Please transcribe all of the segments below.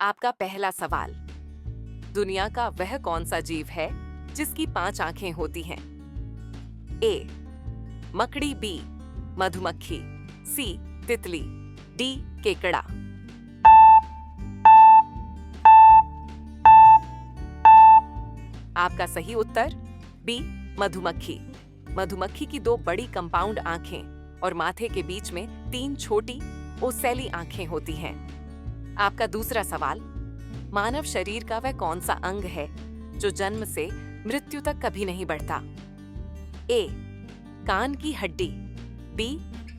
आपका पहला सवाल। दुनिया का वह कौन सा जीव है जिसकी 5 आंखें होती हैं? ए मकड़ी, बी मधुमक्खी, सी तितली, डी केकड़ा। आपका सही उत्तर बी मधुमक्खी। मधुमक्खी की 2 बड़ी कंपाउंड आंखें और माथे के बीच में 3 छोटी ओसेली आंखें होती हैं। आपका दूसरा सवाल। मानव शरीर का वह कौन सा अंग है जो जन्म से मृत्यु तक कभी नहीं बढ़ता? ए कान की हड्डी, बी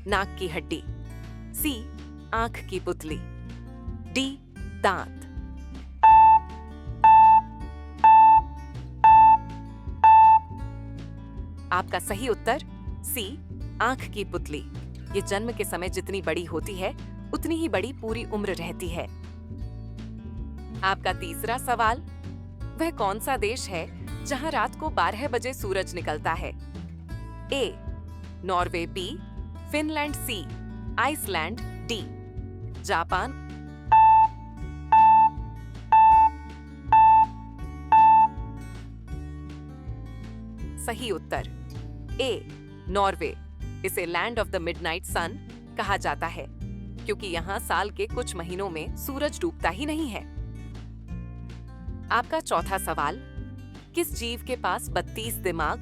नाक की हड्डी, सी आंख की पुतली, डी दांत। आपका सही उत्तर सी आंख की पुतली। ये जन्म के समय जितनी बड़ी होती है उतनी ही बड़ी पूरी उम्र रहती है। आपका तीसरा सवाल। वह कौन सा देश है जहां रात को 12 बजे सूरज निकलता है? A Norway, B Finland, C Iceland, D Japan. सही उत्तर ए नॉर्वे। इसे land of the midnight sun कहा जाता है क्योंकि यहाँ साल के कुछ महीनों में सूरज डूबता ही नहीं है। आपका चौथा सवाल। किस जीव के पास 32 दिमाग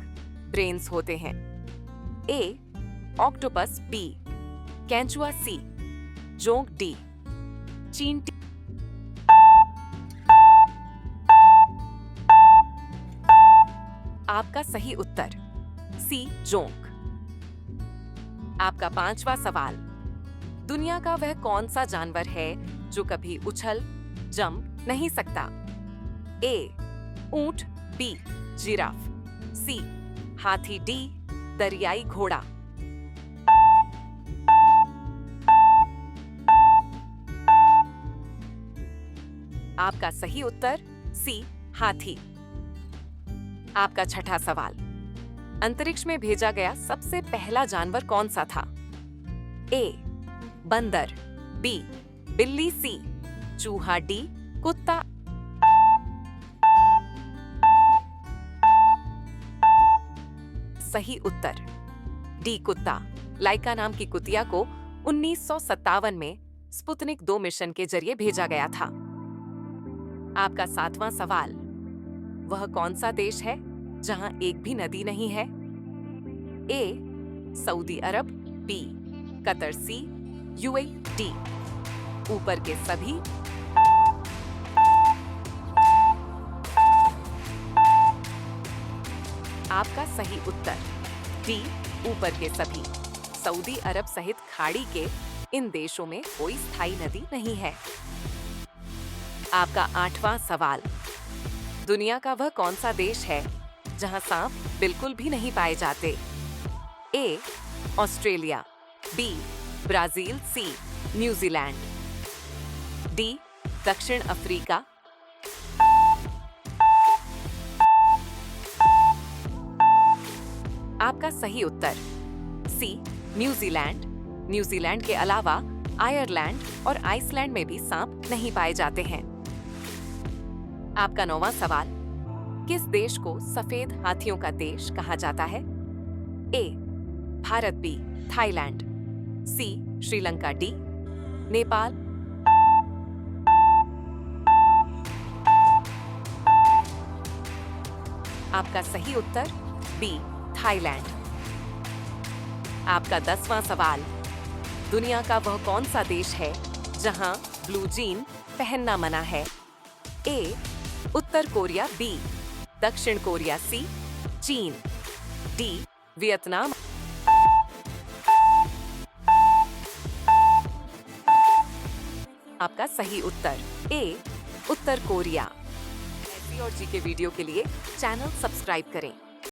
ब्रेन्स होते हैं? ए ऑक्टोपस, बी केंचुआ, सी जोंक, डी चींटी। आपका सही उत्तर सी जोंक। आपका पांचवा सवाल। दुनिया का वह कौन सा जानवर है जो कभी उछल जंप नहीं सकता? ए ऊंट, बी जिराफ, सी हाथी, डी दरियाई घोड़ा। आपका सही उत्तर सी हाथी। आपका छठा सवाल। अंतरिक्ष में भेजा गया सबसे पहला जानवर कौन सा था? ए बंदर, बी बिल्ली, सी चूहा, डी कुत्ता। सही उत्तर डी कुत्ता। लाइका नाम की कुतिया को 1957 में स्पुतनिक 2 मिशन के जरिए भेजा गया था। आपका सातवां सवाल। वह कौन सा देश है जहां एक भी नदी नहीं है? ए सऊदी अरब, बी कतर, सी यूएई, डी ऊपर के सभी। आपका सही उत्तर डी ऊपर के सभी। सऊदी अरब सहित खाड़ी के इन देशों में कोई स्थायी नदी नहीं है। आपका आठवां सवाल। दुनिया का वह कौन सा देश है जहां सांप बिल्कुल भी नहीं पाए जाते? A Australia, B Brazil, C New Zealand, D दक्षिण अफ्रीका। आपका सही उत्तर सी न्यूजीलैंड। न्यूजीलैंड के अलावा आयरलैंड और आइसलैंड में भी सांप नहीं पाए जाते हैं। आपका 9वां सवाल। किस देश को सफेद हाथियों का देश कहा जाता है? ए भारत, बी थाईलैंड, सी श्रीलंका, डी नेपाल। आपका सही उत्तर बी थाईलैंड। आपका 10वां सवाल। दुनिया का वह कौन सा देश है जहां ब्लू जीन पहनना मना है? ए उत्तर कोरिया, बी दक्षिण कोरिया, सी चीन, डी वियतनाम। आपका सही उत्तर ए उत्तर कोरिया। ऐसी और जी के वीडियो के लिए चैनल सब्सक्राइब करें।